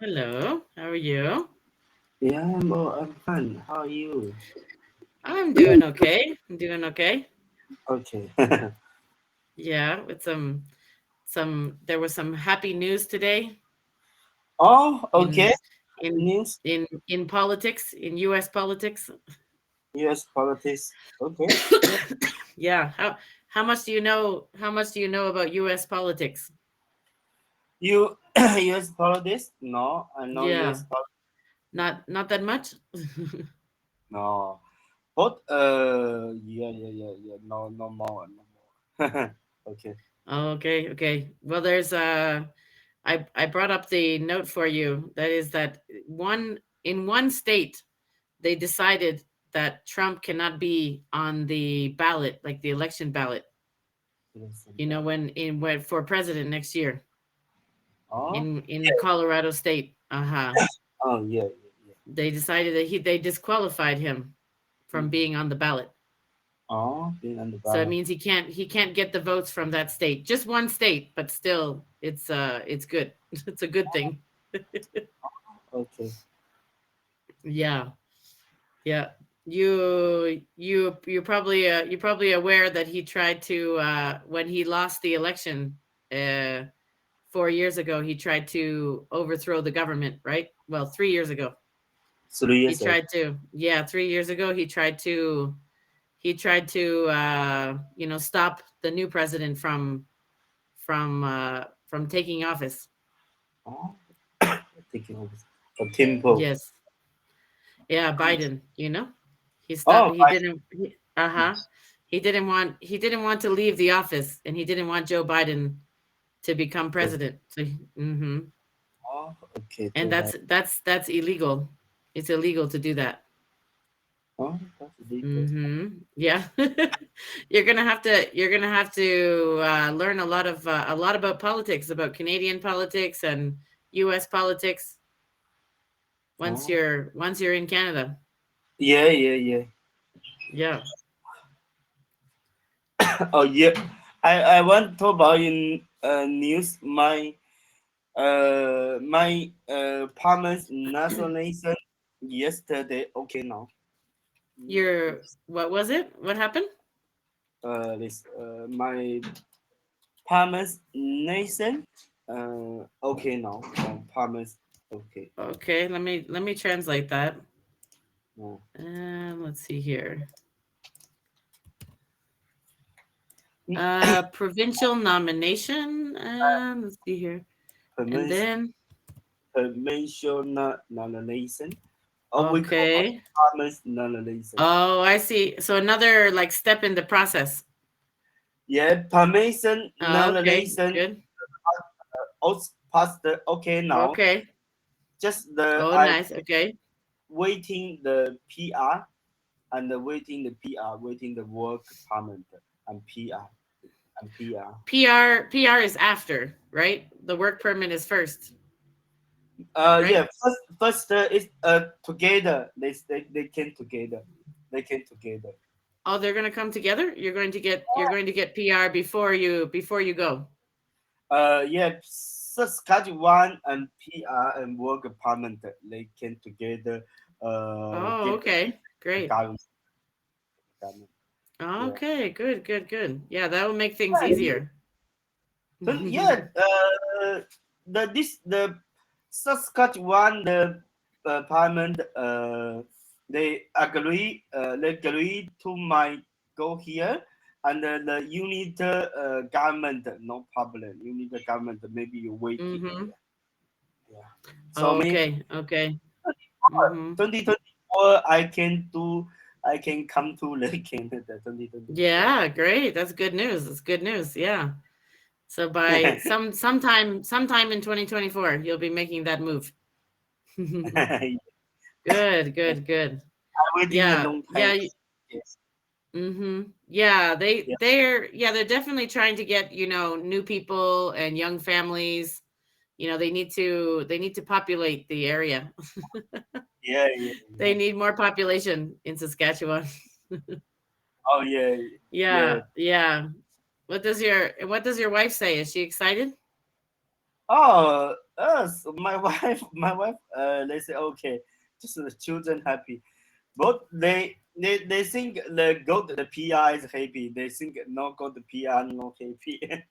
Hello, how are you? Yeah, I'm fine. How are you? I'm doing okay. I'm doing okay. Okay. Yeah, with there was some happy news today Oh, in okay. in News, in politics, in US politics. U.S. politics. Okay. Yeah, how much do you know about US politics? You U.S. politics? No, I know Yeah, U.S. politics. not that much. No. But yeah. No, no more, no more. Okay. Okay, okay. Well, I brought up the note for you. That is that one state they decided that Trump cannot be on the ballot, like the election ballot. Listen, You know, when for president next year oh, in Colorado State. oh yeah, yeah. They decided that they disqualified him from Mm-hmm. being on the ballot. Oh, being on the So it ballot. means he can't get the votes from that state. Just one state, but still it's good. It's a good thing. Okay. Yeah. Yeah. You're probably aware that he tried to when he lost the election uh 4 years ago, he tried to overthrow the government, right? Well, 3 years ago. Three He years ago. tried to, yeah, 3 years ago he tried to stop the new president from taking office. Oh, taking over. A temple. Yes. Yeah, Biden. He stopped Oh, uh-huh. He didn't want to leave the office, and he didn't want Joe Biden to become president. So oh, okay, and Joe Biden. that's illegal. It's illegal to do that. Oh, that's legal. Yeah. You're gonna have to learn a lot about politics, about Canadian politics and US politics once Oh, you're in Canada. yeah. Yeah. Oh, yeah. I want to talk about in news. My partner's nationalization yesterday. Okay, now. What was it? What happened? This my partner's nation. Okay now. Partner's okay. Okay, let me translate that. No. Let's see here. Provincial nomination. Let's see here. And Permission, then permission nomination. Or we call okay. partner's nomination. Oh, I see. So another like step in the process. Yeah, permission Okay, nomination. good. Past the okay now. Okay. Just the Oh, I nice. Okay. waiting the PR and waiting the work permit and PR. PR is after, right? The work permit is first, right? Yeah. First is together. They came together. They came together. Oh, they're going to come together? You're going to get PR before you go. Yeah. Saskatchewan and PR and work permit. They came together. Oh, Get okay. the Great. government. Government. Yeah. Okay, good, good, good. Yeah, that will make things easier. So yeah, the Saskatchewan parliament they agree to my go here and the unit government no problem unit government maybe you waiting Mhm. yeah so maybe Okay, okay. Mhm. 2024 I can come to the Canada 2024 Yeah, great. That's good news. That's good news. Yeah. So by sometime in 2024, you'll be making that move. I'm Good, good, good. waiting a Yeah, long time yeah, yes yeah. They yeah they're yeah they're definitely trying to get new people and young families. They need to populate the area. yeah They need more population in Saskatchewan. Oh yeah. Yeah, yeah. What does your wife say? Is she excited? Oh, us, my wife, my wife. They say okay, just the children happy. But they think the go to the PR is happy. They think not go to PR not happy. Yeah,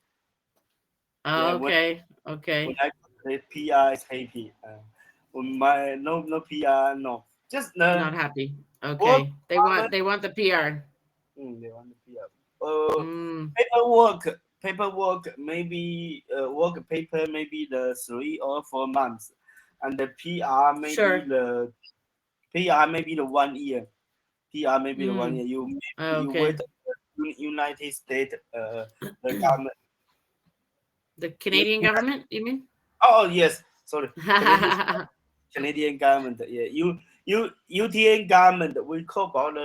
Oh, okay. when Okay. I go to the PR is happy. When my no PR no. Just the Not happy. work Okay. environment. They want the PR. They want the PR. Uh, Mm, paperwork maybe work paper maybe the 3 or 4 months, and the PR maybe sure. the PR maybe the 1 year. PR maybe the one Mm, year. You wait okay. United States the government. The You, Canadian government, you mean? oh yes, sorry, Canadian government. Yeah, UTN government. We call about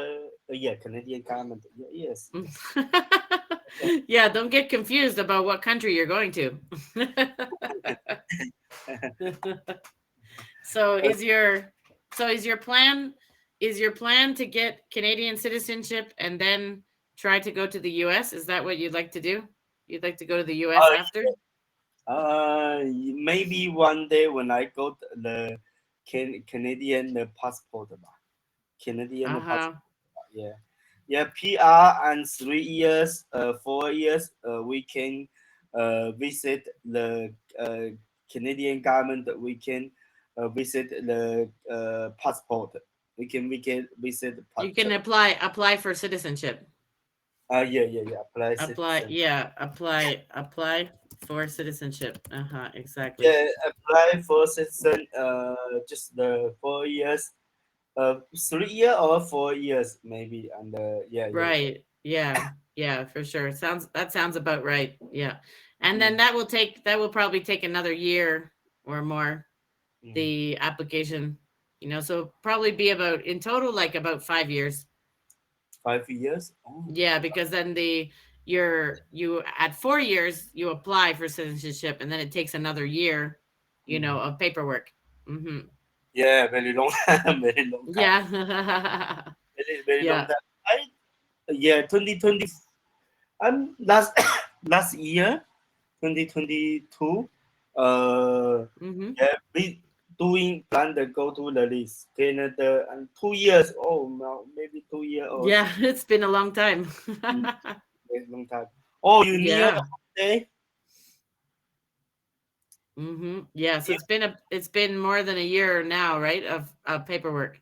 yeah Canadian government. Yeah, yes, yes. Yeah, don't get confused about what country you're going to. So Uh, is your plan to get Canadian citizenship and then try to go to the US? Is that what you'd like to do? You'd like to go to the US after? maybe one day when I got the Canadian passport, Canadian passport. Uh-huh. Yeah, yeah. PR and 3 years, 4 years, we can visit the Canadian government. We can visit the passport. We can visit the You can passport. apply for citizenship. Yeah, yeah, yeah. Apply Apply, citizen. yeah, apply for citizenship. Uh-huh, exactly. Yeah, apply for citizen. Just the 4 years. 3 year or 4 years maybe, and yeah, yeah, yeah. Right. Yeah. Yeah, for sure. That sounds about right. Yeah. And then Mm, that will probably take another year or more, mm. the application, so probably be about in total like about 5 years. 5 years. Oh. Yeah, because then you at 4 years you apply for citizenship and then it takes another year, Mm. of paperwork. Hmm. Yeah, very long time, very long time, Yeah. very long Yeah. time. Yeah, 2020. Last last year, 2022. Hmm. Yeah, we doing plan to go to the list Canada and 2 years. Oh no, maybe 2 year or Yeah, it's been a long time. very long time. Oh, you near the Yeah. holiday? Yeah, so it's been more than a year now, right? Of paperwork.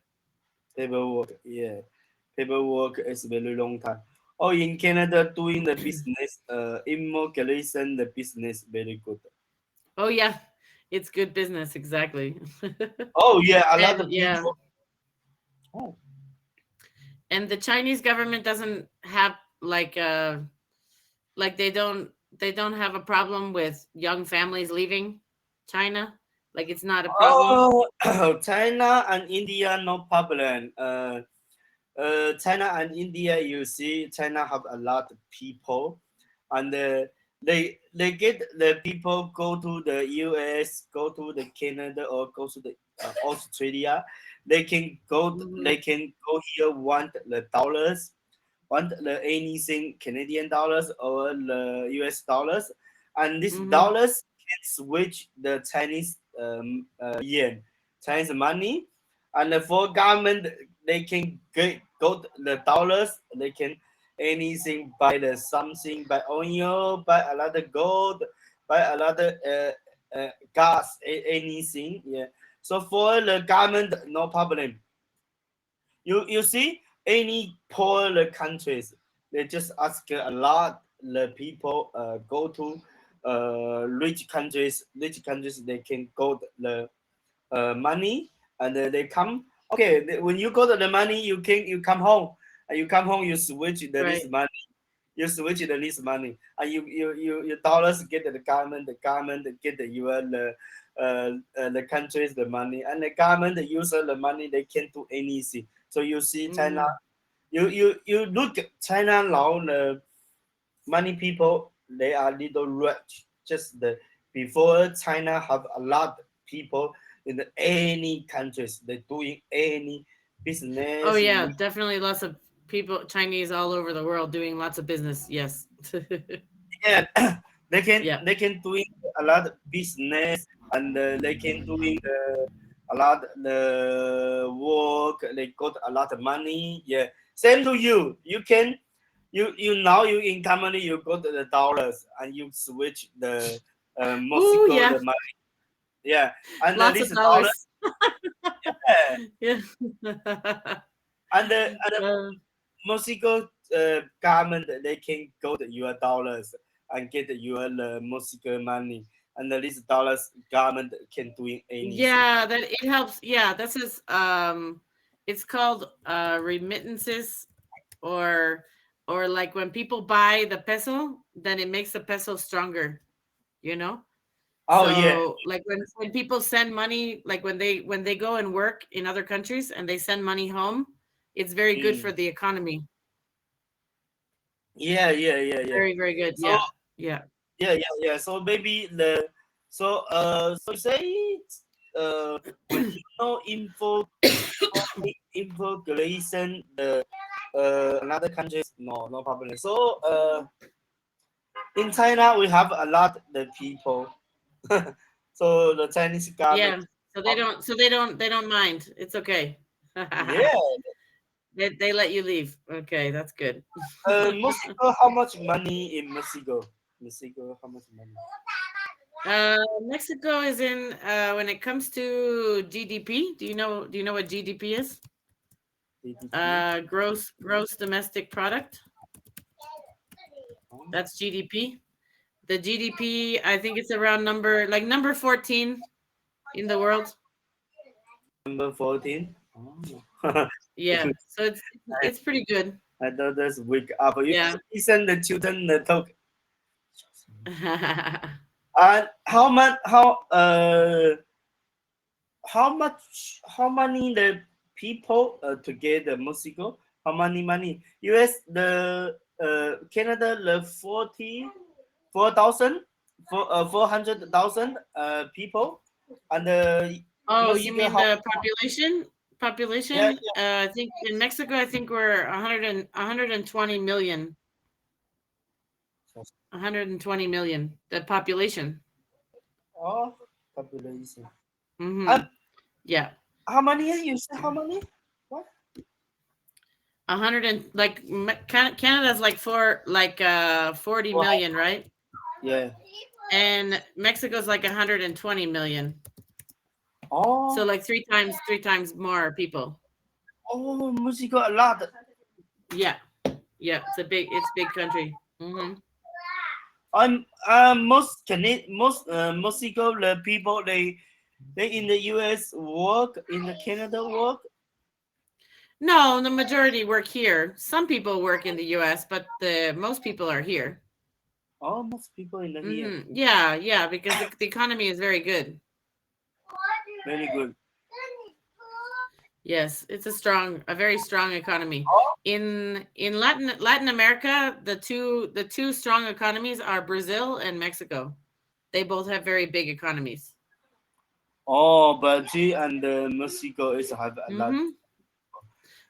Paperwork, yeah. Paperwork is very long time. Oh, in Canada, doing the business, immigration, the business very good. Oh yeah. It's good business, exactly. Oh, yeah, a lot And of yeah, people. Oh, and the Chinese government doesn't have like they don't have a problem with young families leaving China. Like it's not a problem. oh, China and India, no problem. China and India, you see, China have a lot of people, and they get the people go to the US, go to the Canada, or go to the Australia. Hmm. They can go here, want the dollars, want the anything Canadian dollars or the US dollars, and these Hmm. dollars can switch the Chinese yen, Chinese money, and for government they can go the dollars. They can anything buy the something, buy oil, buy a lot of gold, buy a lot of gas, anything. Yeah. So for the government, no problem. You see, any poor countries, they just ask a lot. The people go to rich countries. Rich countries they can go the money, and they come. Okay, when you got the money, you come home. And you come home, you switch the least Right. money. You switch the least money, and your dollars get the government. The government get the countries the money, and the government use the money. They can't do anything. So you see China. Hmm. You look at China now. The many people they are little rich. Just the before China have a lot of people in any countries. They doing any Oh business. yeah, definitely lots of people Chinese all over the world doing lots of business. Yes. Yeah, Yeah. they can doing a lot of business, and they can doing a lot the work. They got a lot of money. Yeah, same to you. You can you now you in company you got the dollars and you switch the Ooh, Mexico yeah. the money. Yeah, and Lots this of dollar. dollars. Yeah, Yeah. and Uh, Mexico government they can go to your dollars and get your Mexico money, and this dollars government can doing anything. yeah, that it helps. Yeah, this is it's called remittances, or like when people buy the peso, then it makes the peso stronger, you know? Oh yeah. So like when people send money, like when they go and work in other countries and they send money home, it's very good for Mm. the economy. Yeah. Very, very good. So Yeah. Yeah. yeah. So maybe so you say when you know inflation the another countries no problem. So in China we have a lot the people. So the Chinese government. Yeah. They don't mind. It's okay. Yeah. They let you leave. Okay, that's good. Mexico, how much money in Mexico? Mexico, how much money? Mexico is in when it comes to GDP. Do you know what GDP is? GDP? Gross domestic product. That's GDP. The GDP, I think it's around number 14 in the world. Number 14. Yeah. So I, it's pretty good. I thought that's wake up. You Yeah. listen the children talk. And how many the people to get the Mexico? How many money? US the Canada the 44,000 for 400,000 people, and Oh, you Mexico mean how the population? yeah Population? I think in Mexico, I think we're 120 million. yeah 120 million. The population. oh population and Mm-hmm. Yeah. how many you say how many what 100 and like Canada's like 40 wow million, right? yeah And Mexico's like 120 million. So oh like three times more people. oh Mexico a lot. Yeah. Yeah, it's big country. I'm most Mexico the people they in the US work in the Canada work. No, the majority work here. Some people work in the US, but the most people are here. Oh, most people in the here. Yeah, yeah, because the economy is very good. Very good. Yes, it's a very strong economy. Oh, In Latin America, the two strong economies are Brazil and Mexico. They both have very big economies. oh, Brazil and Mexico is have a lot. Mm-hmm.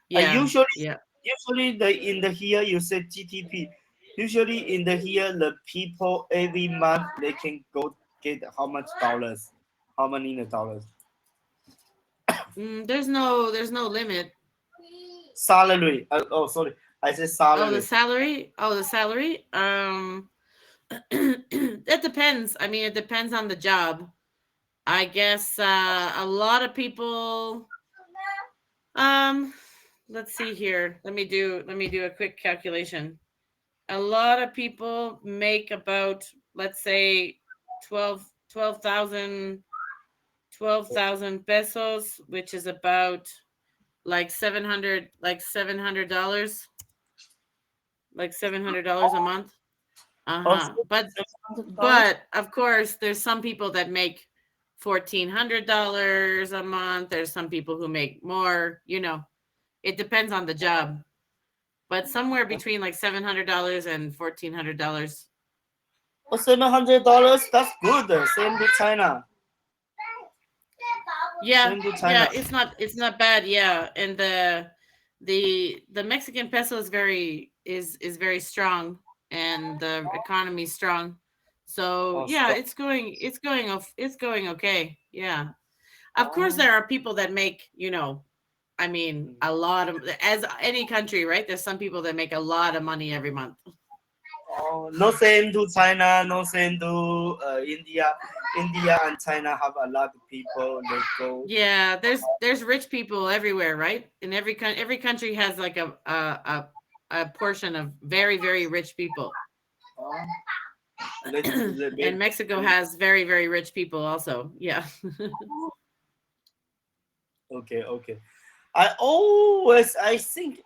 Yeah, yeah. Usually the in the here you said GDP. Usually in the here the people every month they can go get how much dollars? How many in the dollars? There's no limit. Salary. Oh, sorry. I said Oh, the salary. salary. Oh, the salary. It depends. I mean, it depends on the job. I guess a lot of people. Um, let's see here. Let me do a quick calculation. A lot of people make about, let's say, 12,000 pesos, which is about like $700 like $700 a month. Uh-huh. Also, But of course there's some people that make $1,400 a month. There's some people who make more, it depends on the job. But somewhere between like $700 and $1,400. oh, $700. That's good. Same to China. Yeah, Same to China. yeah, it's not bad, yeah. And the Mexican peso is very strong, and the economy is strong. So Oh, yeah, so, it's going okay. Yeah. Of course, oh, there are people that make, I mean, mm. a lot of, as any country, right? There's some people that make a lot of money every month. Oh, no same to China, no same to India. India and China have a lot of people. They go. Yeah, there's rich people everywhere, right? In every country has like a portion of very very rich people, Oh, let and me- Mexico has very very rich people also. Yeah. okay, okay. I think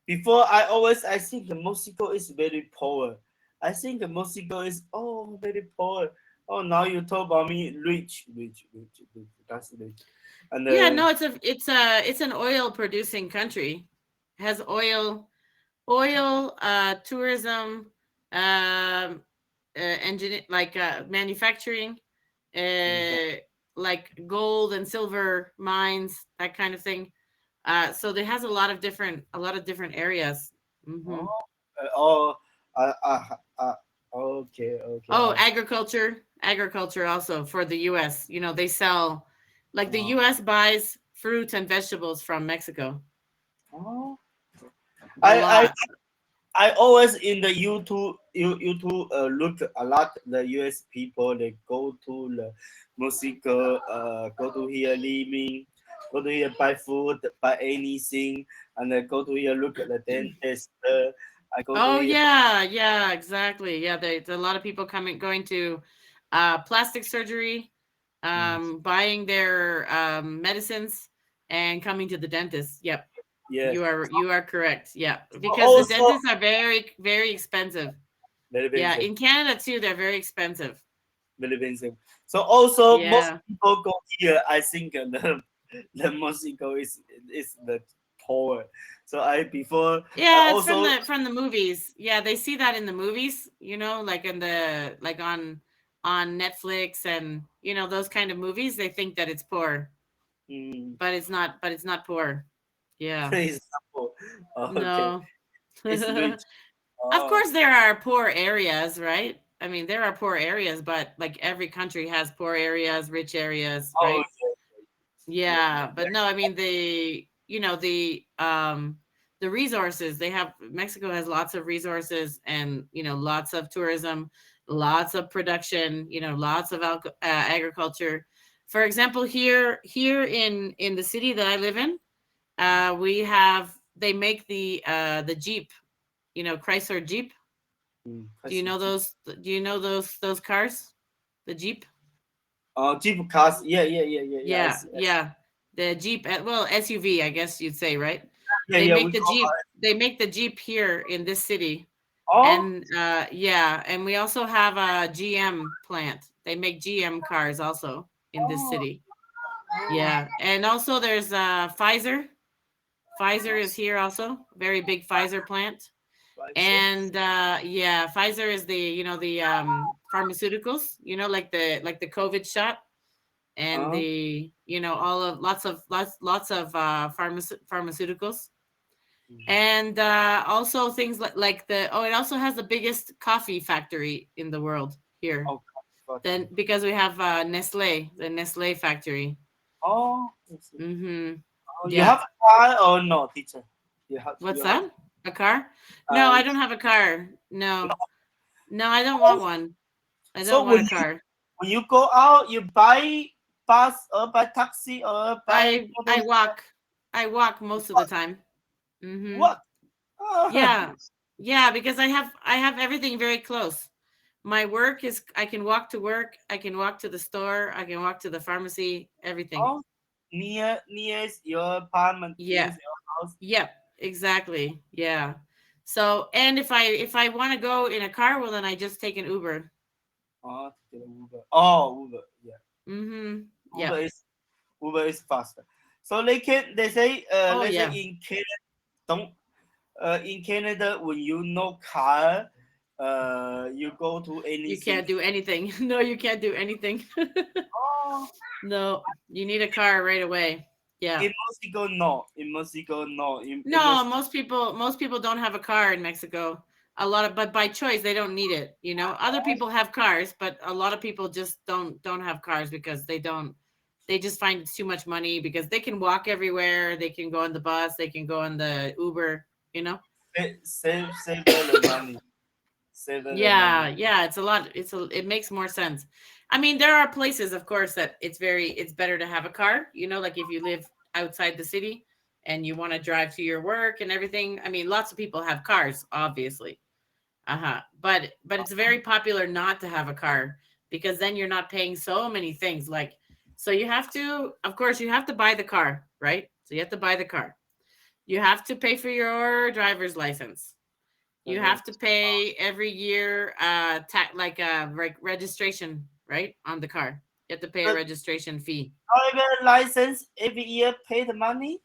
before I think Mexico is very poor. I think Mexico is very poor. Oh, now you talk about me rich, rich, rich, rich. That's rich. And Yeah, no, it's an oil producing country. It has oil, tourism, engine, like manufacturing, mhm. uh, like gold and silver mines, that kind of thing. So it has a lot of different areas. Hmm. Oh, oh, uh, uh, uh, okay, okay. Oh, agriculture also for the U.S. They sell, like the Uh, U.S. buys fruits and vegetables from Mexico oh. a I lot. I always in the YouTube look a lot the US people they go to the Mexico go to here living go to here buy food buy anything and then go to here look at the dentist I go to Oh here yeah, yeah, exactly. Yeah, there's a lot of people going to plastic surgery, mm, buying their medicines, and coming to the dentist. Yep, yes you are correct. Yeah, because the also dentists are very very expensive. very Yeah, expensive in Canada too, they're very expensive. very expensive so also most Yeah. people go here I think the Mexico is the poor so I before Yeah, it's from also the movies. Yeah, they see that in the movies, like in the like on Netflix and those kind of movies. They think that it's poor, mm, but it's not poor. Yeah. example. Okay, No. it's rich. Of Oh, course there are poor areas, right? I mean, there are poor areas, but like every country has poor areas, rich areas, oh, right? Yeah, but no, I mean the resources they have. Mexico has lots of resources and lots of tourism, lots of production, lots of agriculture. For example, here in the city that I live in, we have they make the Jeep, Chrysler Jeep. Do you know Jeep. those? Do you know those cars? The Jeep? Jeep cars. Yeah, yeah, yeah, yeah, yeah. Yeah, yeah. The Jeep, well, SUV, I guess you'd say, right? Yeah, yeah. We go. They make the Jeep here in this city. Oh, And yeah, and we also have a GM plant. They make GM cars also in this oh, city. Yeah. And also there's Pfizer. Pfizer is here also, very big Pfizer plant. And yeah, Pfizer is the pharmaceuticals, like the COVID shot and uh, the all of lots of pharmaceuticals, and also things like it also has the biggest coffee factory in the world here. oh, got Then you. because we have the Nestle factory. Oh, Mm-hmm. oh, you Yeah. have a car or no, teacher? What's You have that? A car? No, I um. don't have a car. No. No, I don't want one. I don't So want a car. when you go out, you buy bus or buy taxi or buy I I walk. I walk most of the time. Mm-hmm. what? Oh, Yeah. Yeah, because I have everything very close. My work is I can walk to work, I can walk to the store, I can walk to the pharmacy, everything. oh, near your apartment, near Yeah. your house. Yep. Exactly. Yeah. So, and if I want to go in a car, well then I just take an Uber. Oh, to get Uber. Oh, Uber. Yeah, Mhm. Uber Yep. is Uber is faster. So Oh let's say yeah. Don't in Canada when you no car, you go to You anything. can't do anything. No, you can't do anything. Oh, No, you need a car right away. Yeah. in Mexico no. In Mexico no. In No, Mexico most people don't have a car in Mexico. a lot of, but by choice they don't need it. You know, other people have cars, but a lot of people just don't have cars because they just find it's too much money because they can walk everywhere, they can go on the bus, they can go on the Uber, you know. Save all the money. Save all the Yeah, money. yeah, it's a lot. It makes more sense. I mean, there are places, of course, that it's better to have a car, you know, like if you live outside the city and you want to drive to your work and everything. I mean, lots of people have cars, obviously. Uh-huh. But it's very popular not to have a car because then you're not paying so many things. Like, so you have to, of course, you have to buy the car, right? So you have to buy the car. You have to pay for your driver's license. You Uh-huh. have to pay every year like registration, right? On the car. You have to pay a The registration fee. driver license every year pay the money.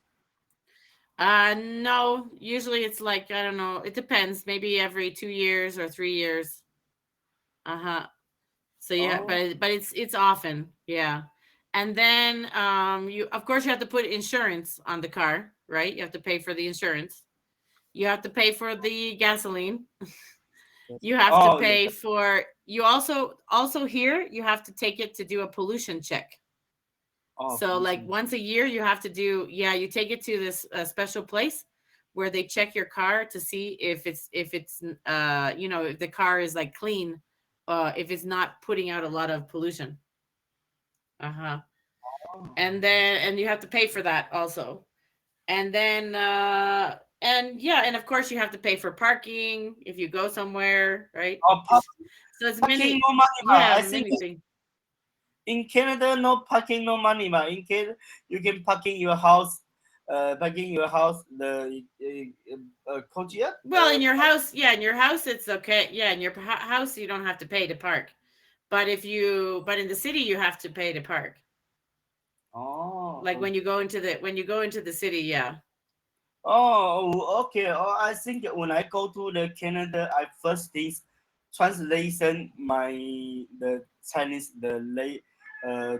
No, usually it's like, I don't know, it depends, maybe every 2 years or 3 years. Uh-huh. So yeah, Oh, but it's often, yeah. And then you, of course, you have to put insurance on the car, right? You have to pay for the insurance. You have to pay for the gasoline. yes. You have to Oh, yeah. pay for, you also here you have to take it to do a pollution check. Oh, So like pollution. once a year you have to do, yeah, you take it to this special place where they check your car to see if it's you know, if the car is like clean, if it's not putting out a lot of pollution. Uh-huh. Oh. And you have to pay for that also. And then and yeah, and of course you have to pay for parking if you go somewhere, right? Oh, So it's parking many, no money, ma. yeah, I think many things. in Canada no parking no money, ma. In Canada you can parking your house, parking your house the courtyard. Well, in your house, yeah, in your house it's okay. Yeah, in your house you don't have to pay to park. But in the city you have to pay to park. Oh, Like when you go into the city, yeah. oh, okay. Oh, I think when I go to the Canada, I first things translation my the Chinese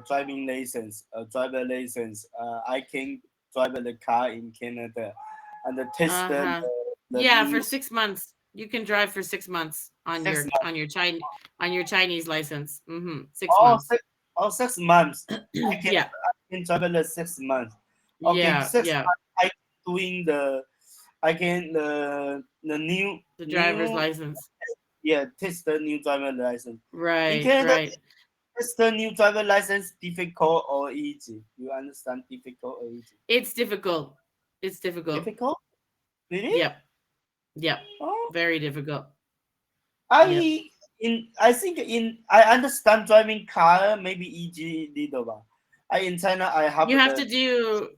driving license, driver license. I can drive the car in Canada, and test Uh-huh. the Yeah, for new 6 months. You can drive for 6 months on 6 months. On your Chinese license. Mm-hmm. Six Oh, months. 6 months. Yeah. I can travel the 6 months. Okay, Yeah, six yeah. months. I doing I can the The driver's new license. yeah, test the new driver license. In Right, Canada, right. test the new driver license difficult or easy? You understand difficult or easy? It's difficult. It's difficult. Difficult? Really? Yep. Yep. Oh, Very difficult. Yep. I think I understand driving car maybe easy little bit. I in China I have the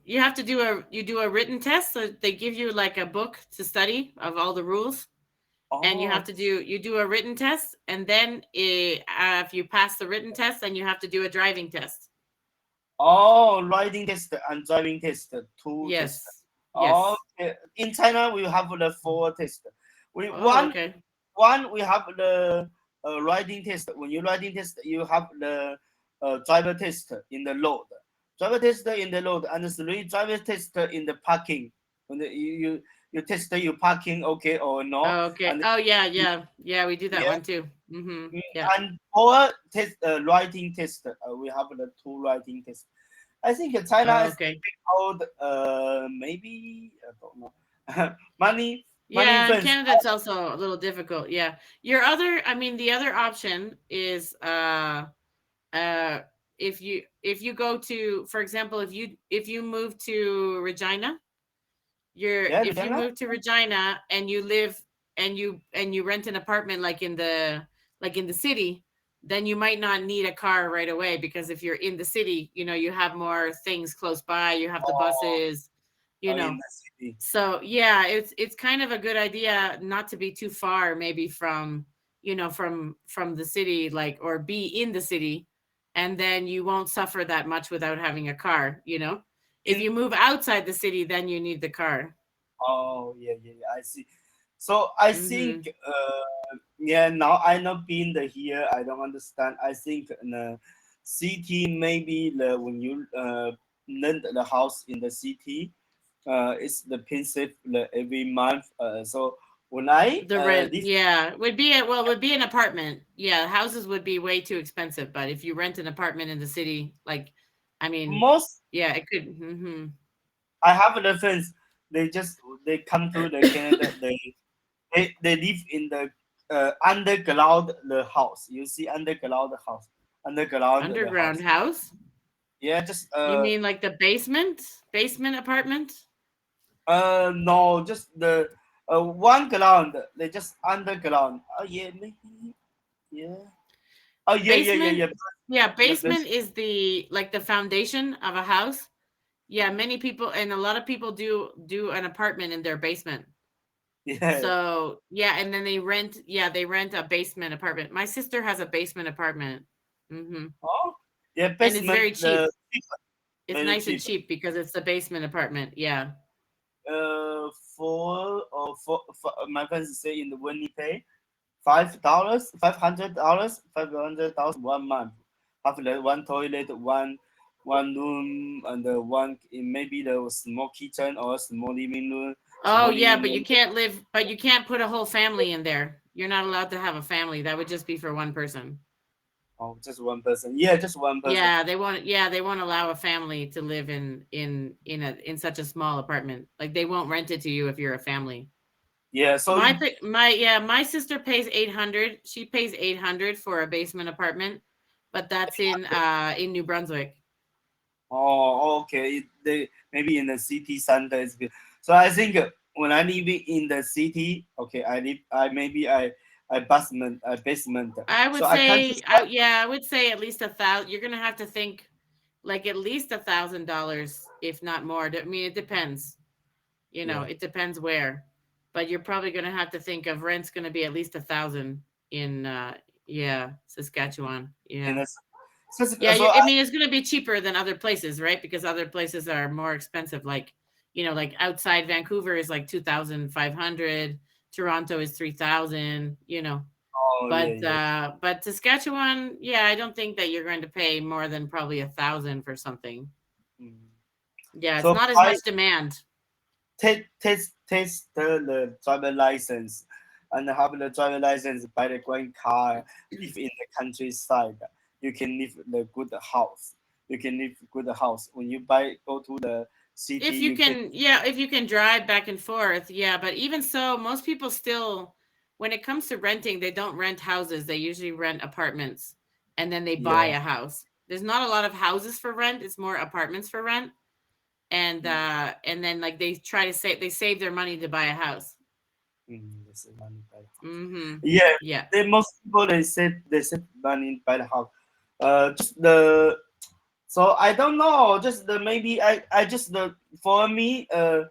You do a written test. So they give you like a book to study of all the rules, and oh you do a written test, and then if you pass the written test, then you have to do a driving test. riding test and driving test two test. Yes. Yes. Okay. In China we have the four test. We Oh, okay. one we have the riding test. When you riding test, you have the driver test in the road. Driver test in the road and three driver test in the parking. When you test your parking okay or no, Oh, okay. and Oh, yeah, yeah, yeah. We do that yeah, one too. Mm-hmm. Yeah. and four test writing test. We have the two writing test. I think China Oh, is okay. called maybe I don't know money Yeah, in fence. Canada it's also a little difficult. Yeah. I mean, the other option is uh if you go to, for example, if you move to Regina, Yeah, if you Regina. move to Regina and you live and you rent an apartment like in the city, then you might not need a car right away because if you're in the city, you know, you have more things close by, you have the Oh, buses, you in know. the city. So yeah, it's kind of a good idea not to be too far, maybe from, you know, from the city, like, or be in the city, and then you won't suffer that much without having a car, you know. If In you move outside the city, then you need the car. oh yeah, I see. So I Mm-hmm. think yeah, now I not been the here. I don't understand. I think in the city maybe the when you rent the house in the city, it's the expensive every month. So when I The rent, this yeah, would be it would be an apartment. Yeah, houses would be way too expensive, but if you rent an apartment in the city, like, I mean, most yeah, it could. I have the friends. They come to the Canada. They live in the underground the house. You see underground the house, underground the Underground house. house? Yeah, just You mean like the basement apartment? no, just the one ground. They just underground. Oh yeah, maybe yeah. Oh yeah, yeah, yeah, Basement? yeah. Yeah, Yeah, basement is the like the foundation of a house. Yeah, many people and a lot of people do an apartment in their basement. yeah. So, yeah, and then they rent a basement apartment. My sister has a basement apartment. Oh, yeah. And it's Basement very cheap. the It's very nice and cheap. cheap because it's the basement apartment. Yeah. For my friends say in the Winnipeg, $5, $500, 500,000 1 month. Have the one toilet, one room, and the one maybe the small kitchen or small living room, Oh, small yeah, living but room. you can't put a whole family in there. You're not allowed to have a family. That would just be for one person. Oh, just one person. Yeah, just one person. They won't allow a family to live in such a small apartment. Like they won't rent it to you if you're a family. Yeah, so you, My sister pays 800. She pays 800 for a basement apartment, but that's in New Brunswick. oh okay. They maybe in the city center is good. So I think when I live in the city, okay, I basement. I So would I can't say, just buy. I would say at least 1,000. You're gonna have to think like at least $1,000, if not more. I mean, it depends. Yeah. It depends where, but you're probably gonna have to think of rent's gonna be at least 1,000 in yeah, Saskatchewan. And Yeah. that's, Yeah, so I mean, it's gonna be cheaper than other places, right? Because other places are more expensive. Like, like outside Vancouver is like 2,500. Toronto is 3,000. oh yeah, But yeah. Saskatchewan, yeah, I don't think that you're going to pay more than probably 1,000 for something. Mm. Yeah, it's So not as I much demand. test the driver license and have the driver license by the green car. Live in the countryside, you can live the good house. You can live good house. When you go to the city, If you you can. can, yeah, if you can drive back and forth, yeah. But even so, most people still, when it comes to renting, they don't rent houses. They usually rent apartments, and then they buy Yeah. a house. There's not a lot of houses for rent. It's more apartments for rent, Mm, and then like they save their money to buy a house. that's the money by the house. Mm-hmm. Yeah, Yeah. most people they save money by the house. Just the so I don't know. Just the maybe I just the for me uh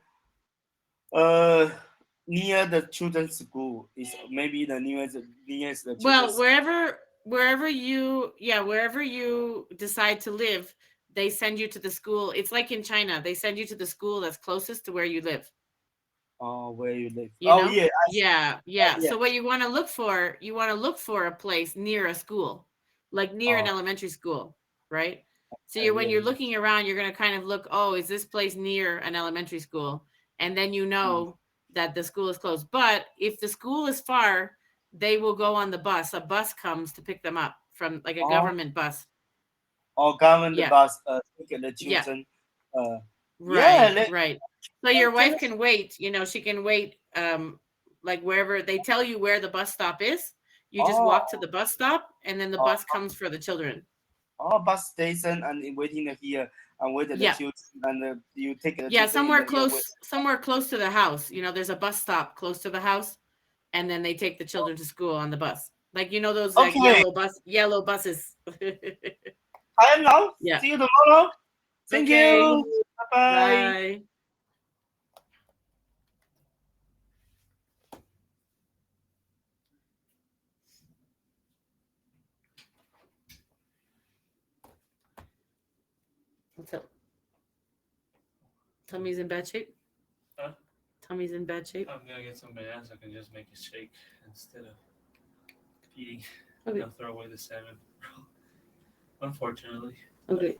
near the children's school is maybe the nearest the Well, children's. wherever you decide to live, they send you to the school. It's like in China, they send you to the school that's closest to where you live. Where you live. You Oh know? yeah, Yeah, oh, yeah. yeah. So what you want to look for a place near a school, like near an Oh elementary school, right? So when yeah, you're yeah. looking around, you're going to kind of look, oh, is this place near an elementary school? And then you Mm. know that the school is close. But if the school is far, they will go on the bus. A bus comes to pick them up from like a Oh, government bus. government Yeah. bus take the Yeah. children. Uh, yeah, Right, right. So your wife can wait, she can wait like wherever they tell you where the bus stop is. You just oh, walk to the bus stop and then the oh, bus comes for the children. bus station and waiting here and wait the Yeah. children and you take the Yeah, children in the near way. somewhere close to the house. There's a bus stop close to the house and then they take the children to school on the bus. Like those like Okay, yellow buses. I am now. Yeah. See you tomorrow. Thank Okay. you. Bye bye. Bye. What's up? Tummy's in bad shape. Huh? Tummy's in bad shape. I'm gonna get some bananas. I can just make a shake instead of eating. Okay. I'll throw away the salmon. Unfortunately. Okay.